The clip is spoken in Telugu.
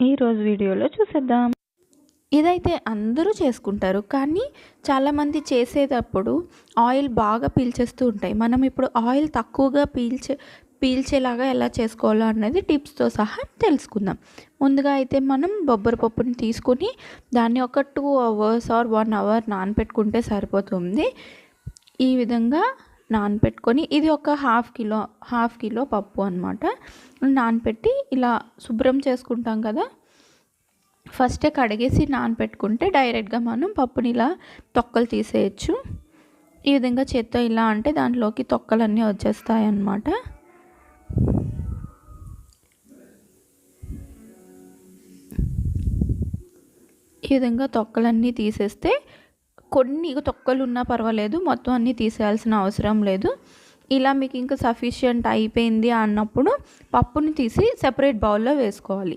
ఈరోజు వీడియోలో చూసేద్దాం. ఇదైతే అందరూ చేసుకుంటారు, కానీ చాలామంది చేసేటప్పుడు ఆయిల్ బాగా పీల్చేస్తూ ఉంటాయి. మనం ఇప్పుడు ఆయిల్ తక్కువగా పీల్చేలాగా ఎలా చేసుకోవాలో అన్నది టిప్స్తో సహా తెలుసుకుందాం. ముందుగా అయితే మనం బొబ్బరి పప్పుని తీసుకొని దాన్ని ఒక 2 అవర్స్ ఆర్ 1 అవర్ నానపెట్టుకుంటే సరిపోతుంది. ఈ విధంగా నానపెట్టుకొని, ఇది ఒక హాఫ్ కిలో పప్పు అనమాట. నానపెట్టి ఇలా శుభ్రం చేసుకుంటాం కదా, ఫస్టే కడిగేసి నానపెట్టుకుంటే డైరెక్ట్గా మనం పప్పుని ఇలా తొక్కలు తీసేయచ్చు. ఈ విధంగా చేత్తో ఇలా అంటే దాంట్లోకి తొక్కలన్నీ వచ్చేస్తాయి అన్నమాట. ఈ విధంగా తొక్కలన్నీ తీసేస్తే, కొన్ని తొక్కలు ఉన్నా పర్వాలేదు, మొత్తం అన్నీ తీసేయాల్సిన అవసరం లేదు. ఇలా మీకు ఇంకా సఫిషియంట్ అయిపోయింది అన్నప్పుడు పప్పుని తీసి సెపరేట్ బౌల్లో వేసుకోవాలి.